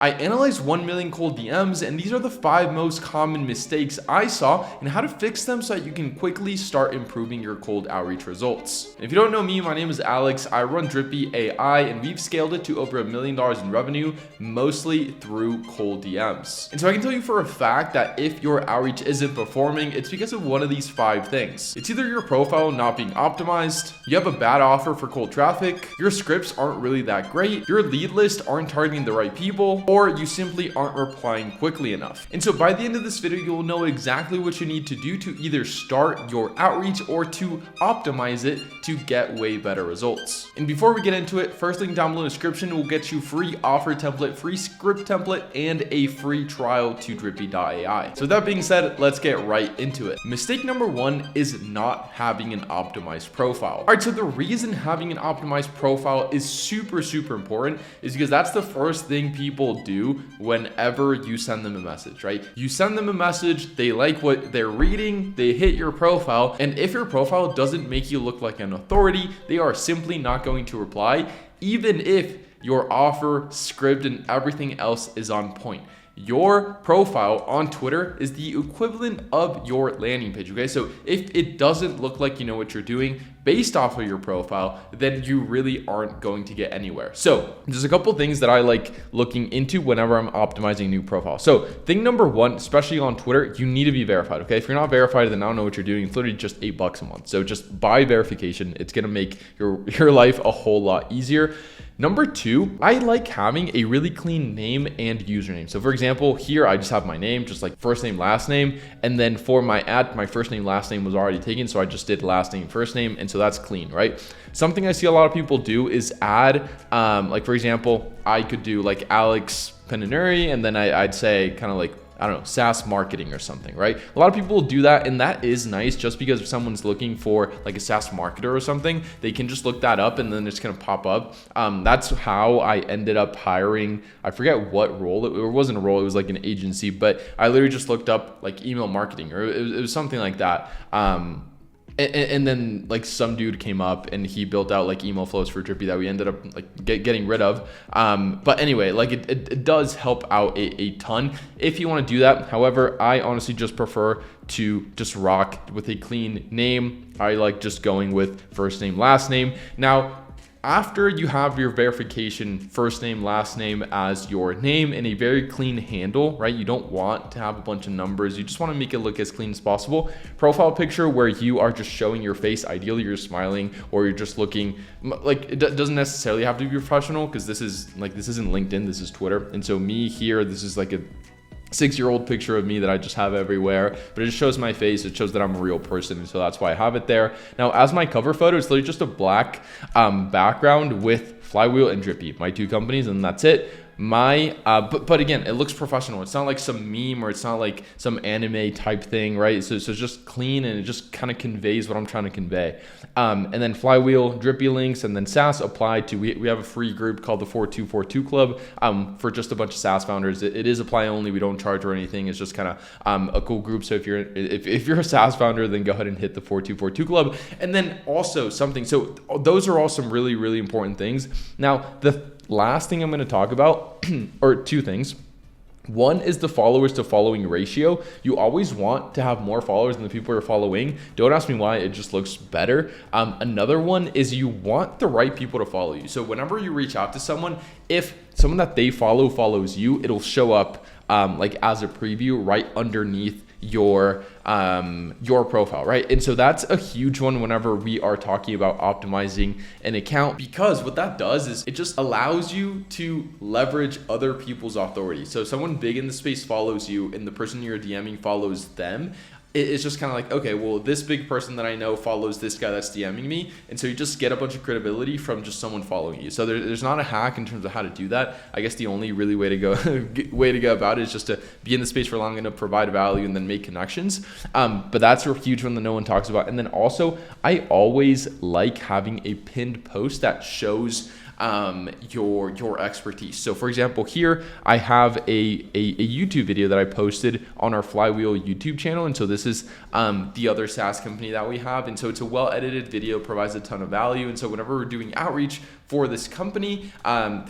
I analyzed 1 million cold DMs, and these are the 5 most common mistakes I saw and how to fix them so that you can quickly start improving your cold outreach results. If you don't know me, my name is Alex. I run Drippy AI, and we've scaled it to over $1 million in revenue, mostly through cold DMs. And so I can tell you for a fact that if your outreach isn't performing, it's because of one of these 5 things. It's either your profile not being optimized, you have a bad offer for cold traffic, your scripts aren't really that great, your lead list aren't targeting the right people, or you simply aren't replying quickly enough. And so by the end of this video, you'll know exactly what you need to do to either start your outreach or to optimize it to get way better results. And before we get into it, first link down below in the description will get you free offer template, free script template, and a free trial to Drippy.ai. So with that being said, let's get right into it. Mistake number 1 is not having an optimized profile. All right, so the reason having an optimized profile is super important is because that's the first thing people do whenever you send them a message, right? You send them a message, they like what they're reading, they hit your profile, and if your profile doesn't make you look like an authority, they are simply not going to reply, even if your offer, script, and everything else is on point. Your profile on Twitter is the equivalent of your landing page, okay? So if it doesn't look like you know what you're doing based off of your profile, then you really aren't going to get anywhere. So there's a couple things that I like looking into whenever I'm optimizing a new profile. So thing number 1, especially on Twitter, you need to be verified, okay? If you're not verified, then I don't know what you're doing. It's literally just $8 a month. So just buy verification. It's gonna make your life a whole lot easier. Number 2, I like having a really clean name and username. So for example, here I just have my name, just like first name, last name. And then for my ad, my first name, last name was already taken. So I just did last name, first name. And so that's clean, right? Something I see a lot of people do is add, like for example, I could do like Alex Peninuri, and then I'd say kind of like, I don't know, SaaS marketing or something, right? A lot of people will do that, and that is nice just because if someone's looking for like a SaaS marketer or something, they can just look that up and then it's gonna pop up. That's how I ended up hiring, I forget what role, it wasn't a role, it was like an agency, but I literally just looked up like email marketing, or it was something like that. And then like some dude came up and he built out like email flows for Drippy that we ended up like getting rid of. But anyway, like it does help out a ton if you want to do that. However, I honestly just prefer to just rock with a clean name. I like just going with first name, last name. Now, after you have your verification, first name, last name as your name and a very clean handle, right? You don't want to have a bunch of numbers. You just want to make it look as clean as possible. Profile picture where you are just showing your face. Ideally, you're smiling or you're just looking like it doesn't necessarily have to be professional because this isn't LinkedIn, this is Twitter. And so me here, this is like a 6-year-old picture of me that I just have everywhere, but it just shows my face. It shows that I'm a real person, and so that's why I have it there. Now, as my cover photo, it's literally just a black background with Flywheel and Drippy, my 2 companies, and that's it. But again, it looks professional. It's not like some meme or it's not like some anime type thing, right? So it's just clean and it just kind of conveys what I'm trying to convey. And then Flywheel, Drippy links, and then SaaS applied to, we have a free group called the 4242 Club for just a bunch of SaaS founders. It is apply only. We don't charge or anything. It's just kind of a cool group. So if you're a SaaS founder, then go ahead and hit the 4242 Club. And then also something, so those are all some really, really important things. Now, the last thing I'm going to talk about, or 2 things. One is the followers to following ratio. You always want to have more followers than the people you're following. Don't ask me why, it just looks better. Another one is you want the right people to follow you. So whenever you reach out to someone, if someone that they follow follows you, it'll show up like as a preview right underneath your profile, right? And so that's a huge one whenever we are talking about optimizing an account, because what that does is it just allows you to leverage other people's authority. So if someone big in the space follows you and the person you're DMing follows them, it's just kind of like, okay, well, this big person that I know follows this guy that's DMing me. And so you just get a bunch of credibility from just someone following you. So there's not a hack in terms of how to do that. I guess the only really way to go about it is just to be in the space for long enough, provide value, and then make connections. But that's a huge one that no one talks about. And then also, I always like having a pinned post that shows your expertise. So for example, here I have a YouTube video that I posted on our Flywheel YouTube channel. And so this is the other SaaS company that we have. And so it's a well-edited video, provides a ton of value. And so whenever we're doing outreach for this company.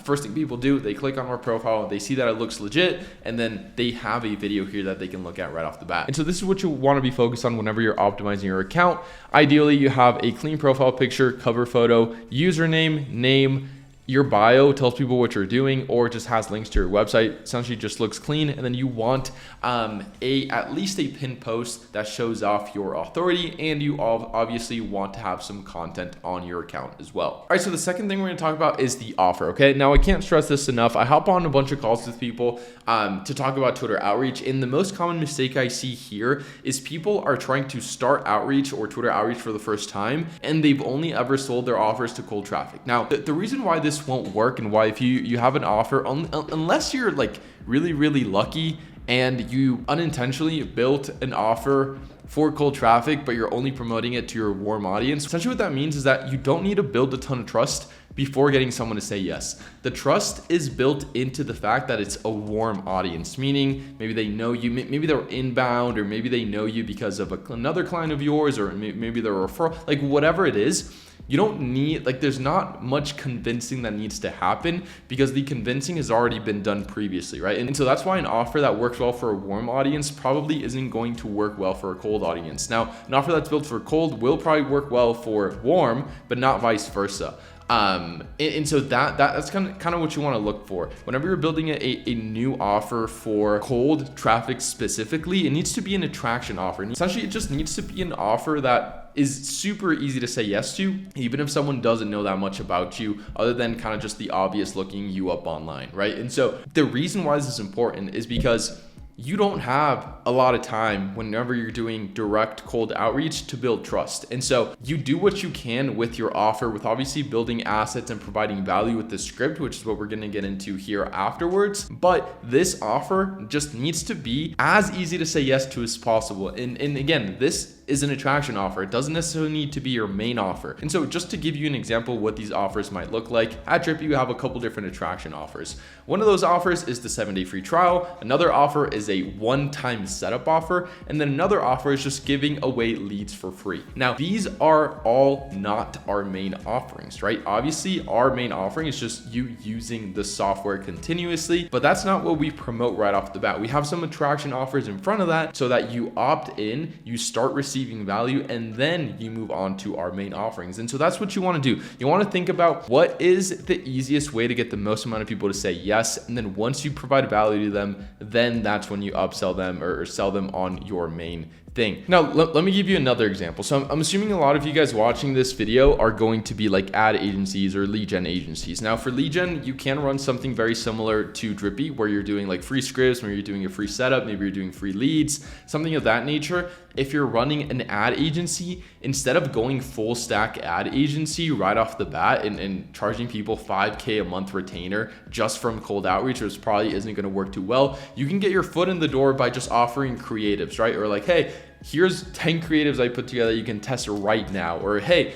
First thing people do, they click on our profile, they see that it looks legit, and then they have a video here that they can look at right off the bat. And so this is what you want to be focused on whenever you're optimizing your account. Ideally, you have a clean profile picture, cover photo, username, name, your bio tells people what you're doing, or just has links to your website. Essentially just looks clean. And then you want at least a pinned post that shows off your authority, and you obviously want to have some content on your account as well. All right, so the second thing we're going to talk about is the offer. Okay, now I can't stress this enough. I hop on a bunch of calls with people to talk about Twitter outreach, and the most common mistake I see here is people are trying to start outreach or Twitter outreach for the first time, and they've only ever sold their offers to cold traffic. Now, the reason why this won't work, and why if you have an offer, unless you're like really lucky and you unintentionally built an offer for cold traffic, but you're only promoting it to your warm audience. Essentially what that means is that you don't need to build a ton of trust before getting someone to say yes. The trust is built into the fact that it's a warm audience, meaning maybe they know you, maybe they're inbound, or maybe they know you because of another client of yours, or maybe they're a referral, like whatever it is. You don't need, like, there's not much convincing that needs to happen, because the convincing has already been done previously, right? And so that's why an offer that works well for a warm audience probably isn't going to work well for a cold audience. Now, an offer that's built for cold will probably work well for warm, but not vice versa. And so that's kind of what you want to look for whenever you're building a new offer for cold traffic specifically. It needs to be an attraction offer. And essentially, it just needs to be an offer that is super easy to say yes to, even if someone doesn't know that much about you, other than kind of just the obvious looking you up online, right? And so the reason why this is important is because you don't have a lot of time whenever you're doing direct cold outreach to build trust. And so you do what you can with your offer, with obviously building assets and providing value with the script, which is what we're going to get into here afterwards. But this offer just needs to be as easy to say yes to as possible. And again, this is an attraction offer. It doesn't necessarily need to be your main offer. And so just to give you an example of what these offers might look like, at Drippy, you have a couple different attraction offers. One of those offers is the 7-day free trial. Another offer is a one-time setup offer. And then another offer is just giving away leads for free. Now, these are all not our main offerings, right? Obviously, our main offering is just you using the software continuously, but that's not what we promote right off the bat. We have some attraction offers in front of that so that you opt in, you start receiving value, and then you move on to our main offerings. And so that's what you want to do. You want to think about what is the easiest way to get the most amount of people to say yes. And then once you provide value to them, then that's when you upsell them or sell them on your main thing. Now, let me give you another example. So I'm assuming a lot of you guys watching this video are going to be like ad agencies or lead gen agencies. Now, for lead gen, you can run something very similar to Drippy, where you're doing like free scripts, where you're doing a free setup, maybe you're doing free leads, something of that nature. If you're running an ad agency, instead of going full stack ad agency right off the bat and charging people $5,000 a month retainer just from cold outreach, which probably isn't going to work too well, you can get your foot in the door by just offering creatives, right? Or like, hey, here's 10 creatives I put together you can test right now. Or hey,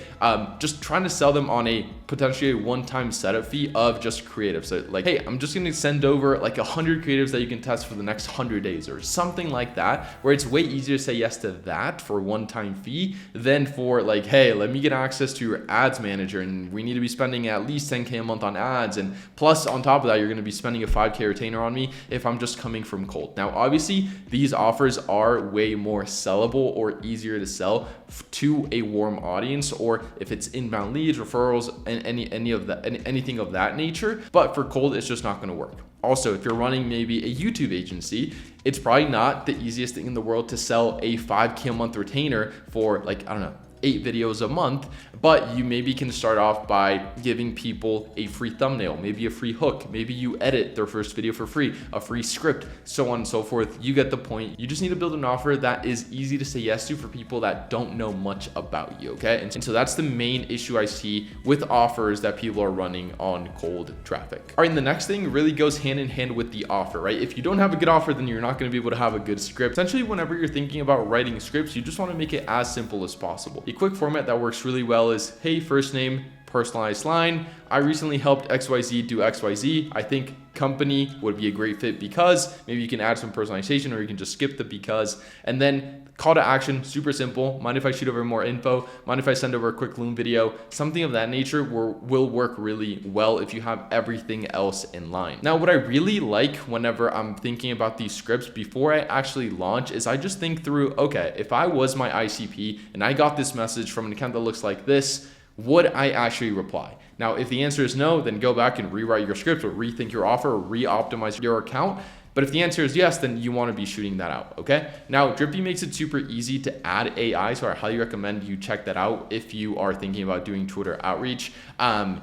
just trying to sell them on a potentially a one-time setup fee of just creatives. So like, hey, I'm just going to send over like 100 creatives that you can test for the next 100 days or something like that, where it's way easier to say yes to that for a one-time fee than for like, hey, let me get access to your ads manager and we need to be spending at least 10K a month on ads. And plus on top of that, you're going to be spending a 5K retainer on me if I'm just coming from cold. Now, obviously these offers are way more sellable or easier to sell to a warm audience, or if it's inbound leads, referrals, and anything of that nature. But for cold, it's just not going to work. Also, if you're running maybe a YouTube agency, it's probably not the easiest thing in the world to sell a 5K a month retainer for like, I don't know, 8 videos a month, but you maybe can start off by giving people a free thumbnail, maybe a free hook, maybe you edit their first video for free, a free script, so on and so forth. You get the point. You just need to build an offer that is easy to say yes to for people that don't know much about you, okay? And so that's the main issue I see with offers that people are running on cold traffic. All right, and the next thing really goes hand in hand with the offer, right? If you don't have a good offer, then you're not going to be able to have a good script. Essentially, whenever you're thinking about writing scripts, you just want to make it as simple as possible. A quick format that works really well is, hey, first name, personalized line. I recently helped XYZ do XYZ. I think company would be a great fit because maybe you can add some personalization, or you can just skip the because. And then call to action, super simple. Mind if I shoot over more info? Mind if I send over a quick Loom video? Something of that nature will work really well if you have everything else in line. Now, what I really like whenever I'm thinking about these scripts before I actually launch is I just think through, okay, if I was my ICP and I got this message from an account that looks like this, would I actually reply? Now, if the answer is no, then go back and rewrite your script or rethink your offer or re-optimize your account. But if the answer is yes, then you want to be shooting that out, okay? Now, Drippy makes it super easy to add AI, so I highly recommend you check that out if you are thinking about doing Twitter outreach.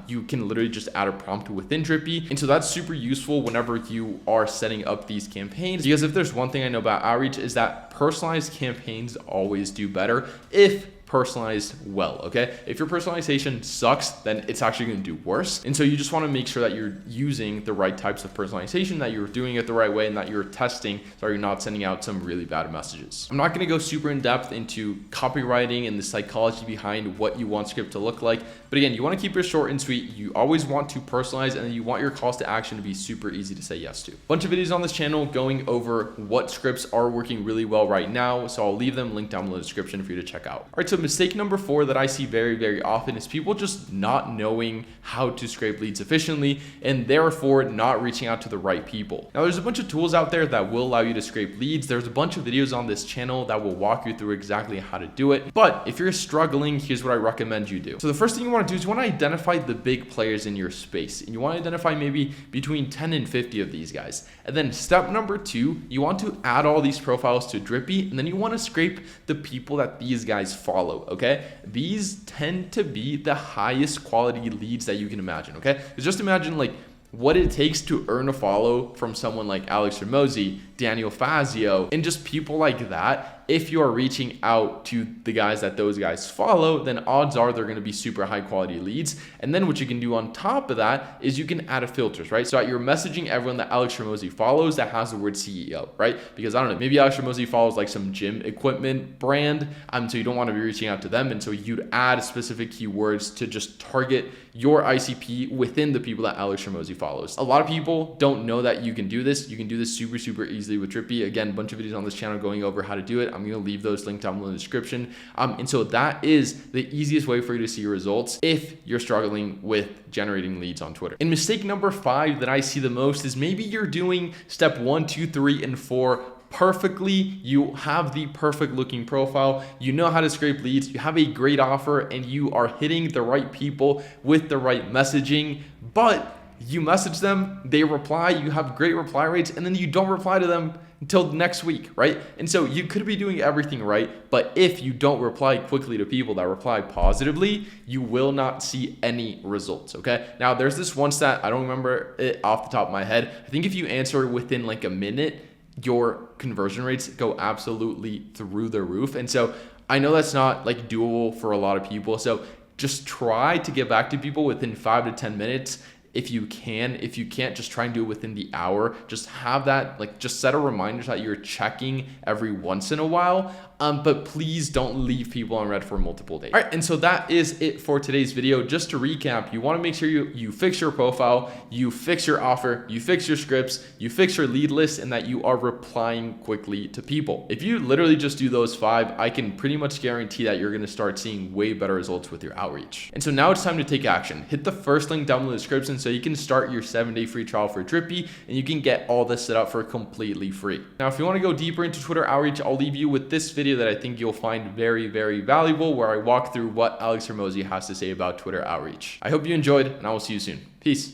You can literally just add a prompt within Drippy, and so that's super useful whenever you are setting up these campaigns, because if there's one thing I know about outreach is that personalized campaigns always do better if personalized well, okay? If your personalization sucks, then it's actually going to do worse. And so you just want to make sure that you're using the right types of personalization, that you're doing it the right way, and that you're testing so you're not sending out some really bad messages. I'm not going to go super in depth into copywriting and the psychology behind what you want script to look like. But again, you want to keep it short and sweet. You always want to personalize, and then you want your calls to action to be super easy to say yes to. Bunch of videos on this channel going over what scripts are working really well right now. So I'll leave them linked down below in the description for you to check out. All right, so mistake number 4 that I see very, very often is people just not knowing how to scrape leads efficiently and therefore not reaching out to the right people. Now, there's a bunch of tools out there that will allow you to scrape leads. There's a bunch of videos on this channel that will walk you through exactly how to do it. But if you're struggling, here's what I recommend you do. So the first thing you want to do is you want to identify the big players in your space. And you want to identify maybe between 10 and 50 of these guys. And then step number 2, you want to add all these profiles to Drippy, and then you want to scrape the people that these guys follow, okay? These tend to be the highest quality leads that you can imagine, okay? Because just imagine like what it takes to earn a follow from someone like Alex Hormozi, Daniel Fazio, and just people like that. If you are reaching out to the guys that those guys follow, then odds are they're going to be super high quality leads. And then what you can do on top of that is you can add a filters, right? So you're messaging everyone that Alex Hormozi follows that has the word CEO, right? Because I don't know, maybe Alex Hormozi follows like some gym equipment brand, so you don't want to be reaching out to them. And so you'd add specific keywords to just target your ICP within the people that Alex Hormozi follows. A lot of people don't know that you can do this. You can do this super, super easily with Drippy. Again, a bunch of videos on this channel going over how to do it. I'm going to leave those linked down below in the description. And so that is the easiest way for you to see your results if you're struggling with generating leads on Twitter. And mistake number 5 that I see the most is maybe you're doing step 1, 2, 3, and 4 perfectly. You have the perfect looking profile, you know how to scrape leads, you have a great offer, and you are hitting the right people with the right messaging, but you message them, they reply, you have great reply rates, and then you don't reply to them until next week, right? And so you could be doing everything right, but if you don't reply quickly to people that reply positively, you will not see any results, okay? Now, there's this one stat, I don't remember it off the top of my head. I think if you answer within like a minute, your conversion rates go absolutely through the roof. And so I know that's not like doable for a lot of people. So just try to get back to people within 5 to 10 minutes. If you can. If you can't, just try and do it within the hour. Just have that, like, just set a reminder that you're checking every once in a while. But please don't leave people on red for multiple days. All right, and so that is it for today's video. Just to recap, you want to make sure you fix your profile, you fix your offer, you fix your scripts, you fix your lead list, and that you are replying quickly to people. If you literally just do those 5, I can pretty much guarantee that you're going to start seeing way better results with your outreach. And so now it's time to take action. Hit the first link down in the description so you can start your 7-day free trial for Drippy, and you can get all this set up for completely free. Now, if you want to go deeper into Twitter outreach, I'll leave you with this video that I think you'll find very, very valuable, where I walk through what Alex Hormozi has to say about Twitter outreach. I hope you enjoyed, and I will see you soon. Peace.